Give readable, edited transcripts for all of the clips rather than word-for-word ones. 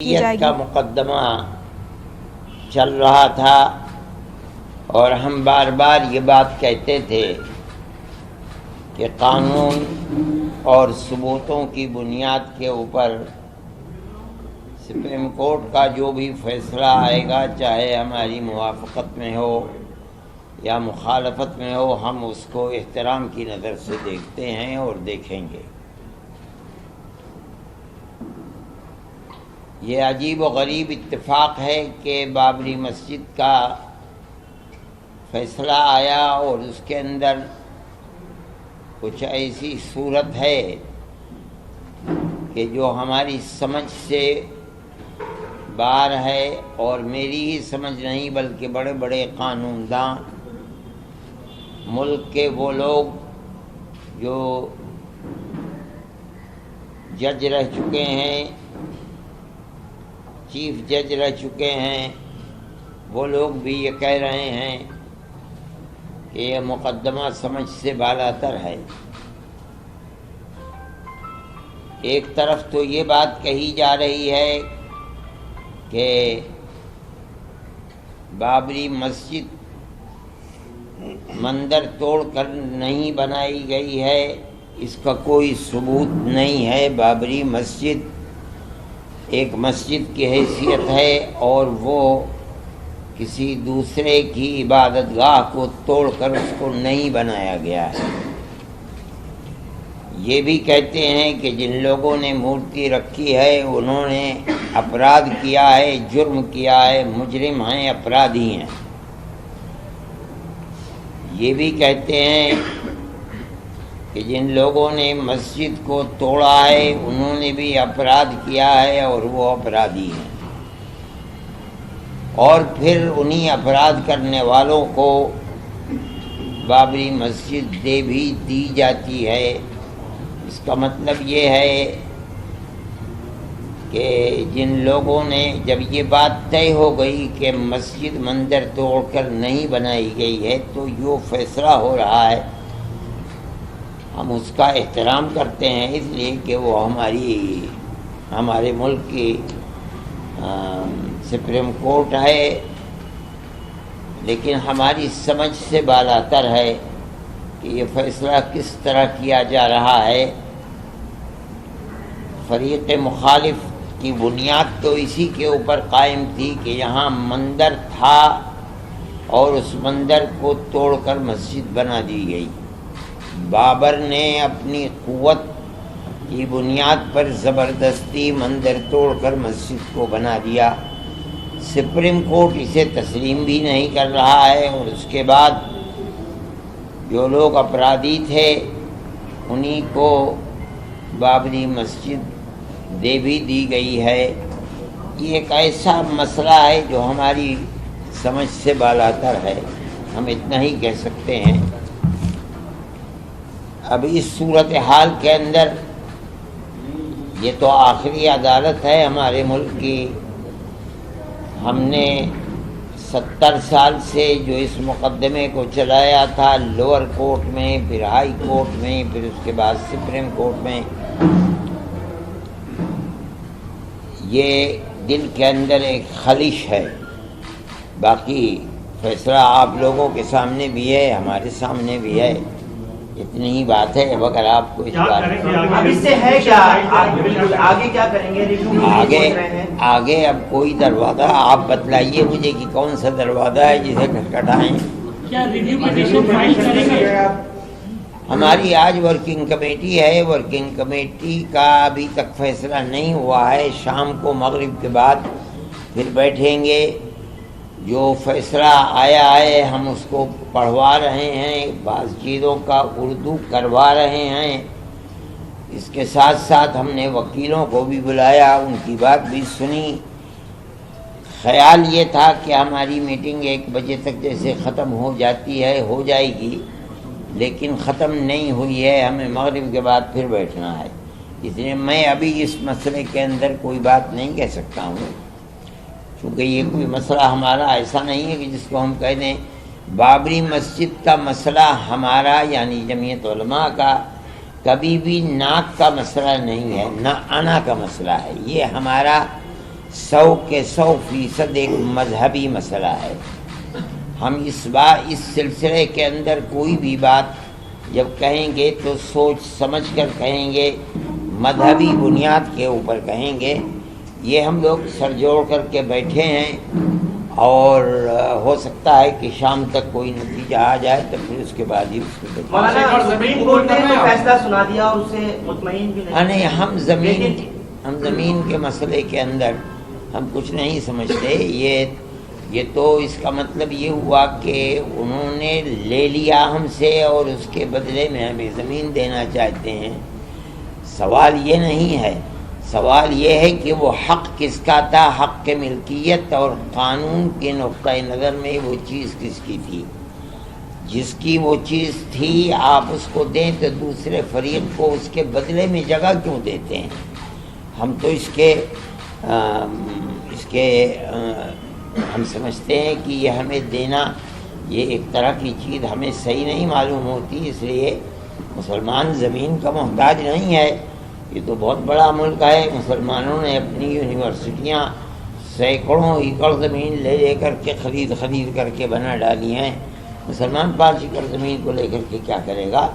کی جائے ملکیت کا گی؟ مقدمہ چل رہا تھا اور ہم بار بار یہ بات کہتے تھے کہ قانون اور ثبوتوں کی بنیاد کے اوپر سپریم کورٹ کا جو بھی فیصلہ آئے گا، چاہے ہماری موافقت میں ہو یا مخالفت میں ہو، ہم اس کو احترام کی نظر سے دیکھتے ہیں اور دیکھیں گے۔ یہ عجیب و غریب اتفاق ہے کہ بابری مسجد کا فیصلہ آیا اور اس کے اندر کچھ ایسی صورت ہے کہ جو ہماری سمجھ سے باہر ہے، اور میری ہی سمجھ نہیں بلکہ بڑے بڑے قانون داں، ملک کے وہ لوگ جو جج رہ چکے ہیں، چیف جج رہ چکے ہیں، وہ لوگ بھی یہ کہہ رہے ہیں کہ یہ مقدمہ سمجھ سے بالاتر ہے۔ ایک طرف تو یہ بات کہی جا رہی ہے کہ بابری مسجد مندر توڑ کر نہیں بنائی گئی ہے، اس کا کوئی ثبوت نہیں ہے۔ بابری مسجد ایک مسجد کی حیثیت ہے اور وہ کسی دوسرے کی عبادت گاہ کو توڑ کر اس کو نہیں بنایا گیا ہے۔ یہ بھی کہتے ہیں کہ جن لوگوں نے مورتی رکھی ہے انہوں نے اپرادھ کیا ہے، جرم کیا ہے، مجرم ہیں، اپرادھی ہیں۔ یہ بھی کہتے ہیں کہ جن لوگوں نے مسجد کو توڑا ہے انہوں نے بھی اپرادھ کیا ہے اور وہ اپرادھی ہیں، اور پھر انہی اپرادھ کرنے والوں کو بابری مسجد دے بھی دی جاتی ہے۔ اس کا مطلب یہ ہے کہ جن لوگوں نے، جب یہ بات طے ہو گئی کہ مسجد مندر توڑ کر نہیں بنائی گئی ہے، تو جو فیصلہ ہو رہا ہے ہم اس کا احترام کرتے ہیں، اس لیے کہ وہ ہمارے ملک کی سپریم کورٹ ہے، لیکن ہماری سمجھ سے بالاتر ہے کہ یہ فیصلہ کس طرح کیا جا رہا ہے۔ فریق مخالف کی بنیاد تو اسی کے اوپر قائم تھی کہ یہاں مندر تھا اور اس مندر کو توڑ کر مسجد بنا دی گئی۔ بابر نے اپنی قوت کی بنیاد پر زبردستی مندر توڑ کر مسجد کو بنا دیا۔ سپریم کورٹ اسے تسلیم بھی نہیں کر رہا ہے، اور اس کے بعد جو لوگ اپرادھی تھے انہی کو بابری مسجد دے بھی دی گئی ہے۔ یہ ایک ایسا مسئلہ ہے جو ہماری سمجھ سے بالاتر ہے، ہم اتنا ہی کہہ سکتے ہیں۔ اب اس صورتحال کے اندر یہ تو آخری عدالت ہے ہمارے ملک کی۔ ہم نے 70 سال سے جو اس مقدمے کو چلایا تھا، لوور کورٹ میں، پھر ہائی کورٹ میں، پھر اس کے بعد سپریم کورٹ میں، یہ دل کے اندر ایک خلش ہے۔ باقی فیصلہ آپ لوگوں کے سامنے بھی ہے، ہمارے سامنے بھی ہے، اتنی ہی بات ہے۔ اب اگر آپ کو اس بات اب اس سے ہے کیا، آگے کیا کریں گے؟ آگے اب کوئی دروازہ آپ بتلائیے مجھے کہ کون سا دروازہ ہے جسے کھٹکھٹائیں۔ کیا ریویو پٹیشن فائل کریں گے؟ ہماری آج ورکنگ کمیٹی ہے، ورکنگ کمیٹی کا ابھی تک فیصلہ نہیں ہوا ہے۔ شام کو مغرب کے بعد پھر بیٹھیں گے، جو فیصلہ آیا ہے ہم اس کو پڑھوا رہے ہیں، بعض چیزوں کا اردو کروا رہے ہیں۔ اس کے ساتھ ساتھ ہم نے وکیلوں کو بھی بلایا، ان کی بات بھی سنی۔ خیال یہ تھا کہ ہماری میٹنگ 1 بجے تک جیسے ختم ہو جاتی ہے ہو جائے گی، لیکن ختم نہیں ہوئی ہے، ہمیں مغرب کے بعد پھر بیٹھنا ہے۔ اس لیے میں ابھی اس مسئلے کے اندر کوئی بات نہیں کہہ سکتا ہوں، چونکہ یہ کوئی مسئلہ ہمارا ایسا نہیں ہے کہ جس کو ہم کہہ دیں۔ بابری مسجد کا مسئلہ ہمارا یعنی جمعیت علماء کا کبھی بھی ناک کا مسئلہ نہیں ہے، نہ انا کا مسئلہ ہے۔ یہ ہمارا 100 کے 100% ایک مذہبی مسئلہ ہے. ہم اس سلسلے کے اندر کوئی بھی بات جب کہیں گے تو سوچ سمجھ کر کہیں گے، مذہبی بنیاد کے اوپر کہیں گے. یہ ہم لوگ سر جوڑ کر کے بیٹھے ہیں اور ہو سکتا ہے کہ شام تک کوئی نتیجہ آ جائے تو پھر اس کے بعد ہی اس کو مولانا سپریم کورٹ نے تو فیصلہ سنا دیا اور اسے مطمئن بھی نہیں. ہم زمین کے مسئلے کے اندر ہم کچھ نہیں سمجھتے. یہ تو اس کا مطلب یہ ہوا کہ انہوں نے لے لیا ہم سے اور اس کے بدلے میں ہمیں زمین دینا چاہتے ہیں. سوال یہ نہیں ہے، سوال یہ ہے کہ وہ حق کس کا تھا، حق کے ملکیت اور قانون کے نقطۂ نظر میں وہ چیز کس کی تھی. جس کی وہ چیز تھی آپ اس کو دیں تو دوسرے فریق کو اس کے بدلے میں جگہ کیوں دیتے ہیں؟ ہم تو اس کے ہم سمجھتے ہیں کہ یہ ہمیں دینا یہ ایک طرح کی چیز ہمیں صحیح نہیں معلوم ہوتی. اس لیے مسلمان زمین کا محتاج نہیں ہے. یہ تو بہت بڑا ملک ہے. مسلمانوں نے اپنی یونیورسٹیاں سینکڑوں ایکڑ زمین لے کر کے خرید کر کے بنا ڈالی ہیں. مسلمان 5 ایکڑ زمین کو لے کر کے کیا کرے گا؟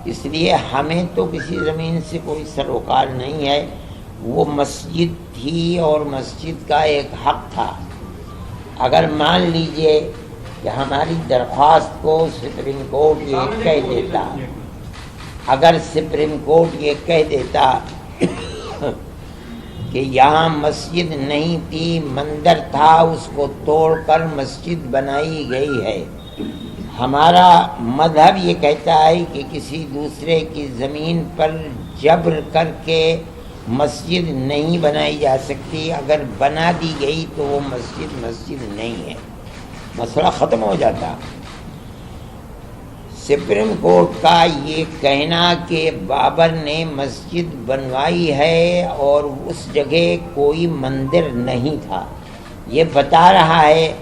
اس لیے ہمیں تو کسی زمین سے کوئی سروکار نہیں ہے. وہ مسجد تھی اور مسجد کا ایک حق تھا. اگر مان لیجئے کہ ہماری درخواست کو سپریم کورٹ یہ کہہ دیتا، اگر سپریم کورٹ یہ کہہ دیتا کہ یہاں مسجد نہیں تھی، مندر تھا، اس کو توڑ کر مسجد بنائی گئی ہے. ہمارا مذہب یہ کہتا ہے کہ کسی دوسرے کی زمین پر جبر کر کے مسجد نہیں بنائی جا سکتی. اگر بنا دی گئی تو وہ مسجد نہیں ہے، مسئلہ ختم ہو جاتا. سپریم کورٹ کا یہ کہنا کہ بابر نے مسجد بنوائی ہے اور اس جگہ کوئی مندر نہیں تھا، یہ بتا رہا ہے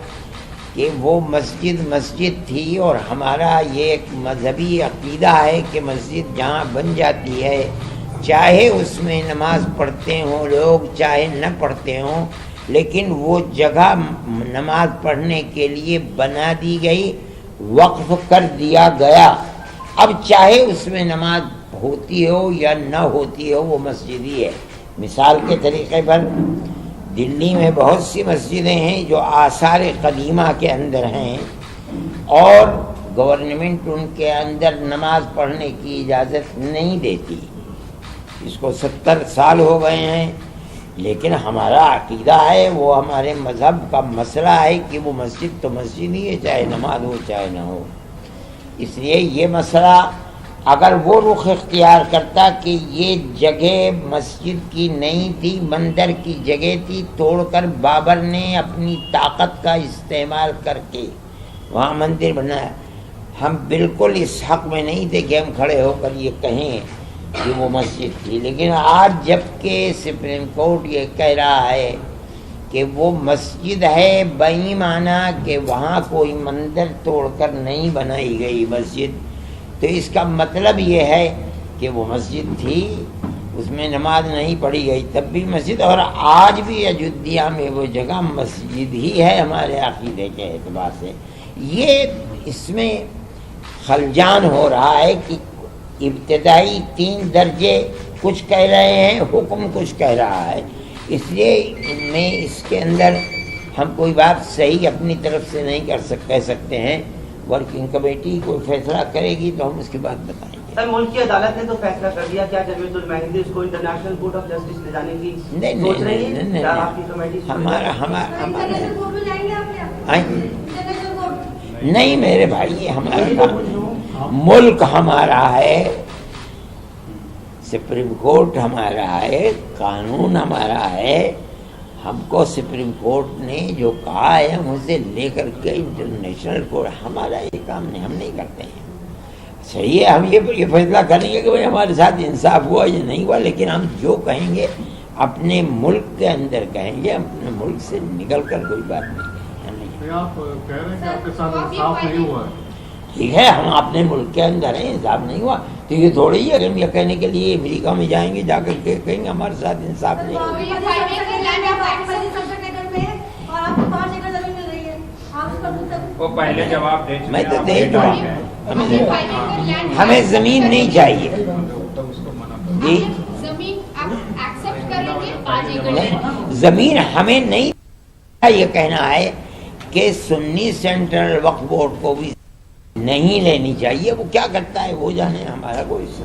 کہ وہ مسجد تھی. اور ہمارا یہ ایک مذہبی عقیدہ ہے کہ مسجد جہاں بن جاتی ہے، چاہے اس میں نماز پڑھتے ہوں لوگ چاہے نہ پڑھتے ہوں، لیکن وہ جگہ نماز پڑھنے کے لیے بنا دی گئی، وقف کر دیا گیا. اب چاہے اس میں نماز ہوتی ہو یا نہ ہوتی ہو، وہ مسجد ہی ہے. مثال کے طریقے پر دلی میں بہت سی مسجدیں ہیں جو آثار قدیمہ کے اندر ہیں اور گورنمنٹ ان کے اندر نماز پڑھنے کی اجازت نہیں دیتی. اس کو 70 سال ہو گئے ہیں، لیکن ہمارا عقیدہ ہے، وہ ہمارے مذہب کا مسئلہ ہے کہ وہ مسجد تو مسجد ہی ہے، چاہے نماز ہو چاہے نہ ہو. اس لیے یہ مسئلہ اگر وہ رخ اختیار کرتا کہ یہ جگہ مسجد کی نہیں تھی، مندر کی جگہ تھی، توڑ کر بابر نے اپنی طاقت کا استعمال کر کے وہاں مندر بنایا، ہم بالکل اس حق میں نہیں تھے کہ ہم کھڑے ہو کر یہ کہیں کہ وہ مسجد تھی. لیکن آج جب کہ سپریم کورٹ یہ کہہ رہا ہے کہ وہ مسجد ہے، بئی معنی کہ وہاں کوئی مندر توڑ کر نہیں بنائی گئی مسجد، تو اس کا مطلب یہ ہے کہ وہ مسجد تھی، اس میں نماز نہیں پڑھی گئی تب بھی مسجد. اور آج بھی اجودھیا میں وہ جگہ مسجد ہی ہے ہمارے عقیدے کے اعتبار سے. یہ اس میں خلجان ہو رہا ہے کہ ابتدائی 3 درجے کچھ کہہ رہے ہیں، حکم کچھ کہہ رہا ہے. اس لیے میں اس کے اندر ہم کوئی بات صحیح اپنی طرف سے نہیں کہہ سکتے ہیں. ورکنگ کمیٹی کوئی فیصلہ کرے گی تو ہم اس کے بعد بتائیں گے. سر ملک کی عدالت نے تو فیصلہ کر دیا، کیا جمیعت المہندی اس کو انٹرنیشنل کورٹ آف جسٹس لے جانے کی سوچ رہی ہے؟ نہیں، آپ کی کمیٹی نہیں میرے بھائی، یہ ہمارا کام، ملک ہمارا ہے، سپریم کورٹ ہمارا ہے، قانون ہمارا ہے. ہم کو سپریم کورٹ نے جو کہا ہے ہم اسے لے کر کے انٹرنیشنل کورٹ، ہمارا یہ کام نہیں، ہم نہیں کرتے ہیں. صحیح ہے، ہم یہ فیصلہ کریں گے کہ بھائی ہمارے ساتھ انصاف ہوا یا نہیں ہوا، لیکن ہم جو کہیں گے اپنے ملک کے اندر کہیں گے، اپنے ملک سے نکل کر کوئی بات نہیں کہیں گے. آپ کہہ رہے ہیں کہ آپ کے ساتھ انصاف نہیں ہوا ہے. ٹھیک ہے ہم اپنے ملک کے اندر ہیں، انصاف نہیں ہوا تو یہ تھوڑی ہی اگر ہم یہ کہنے کے لیے امریکہ میں جائیں گے جا کر کے کہیں گے ہمارے ساتھ انصاف نہیں ہوا۔ وہ پہلے جواب دے چکے میں تو آپ دے نے چکا ہاں۔ ہمیں زمین نہیں چاہیے جی، زمین آپ ایکسپٹ کریں گے باجی گڑھ؟ نہیں زمین ہمیں نہیں، یہ کہنا ہے کہ سنی سینٹرل وقف بورڈ کو بھی نہیں لینی چاہیے، وہ کیا کرتا ہے وہ جانے، ہمارا کوئی اس سے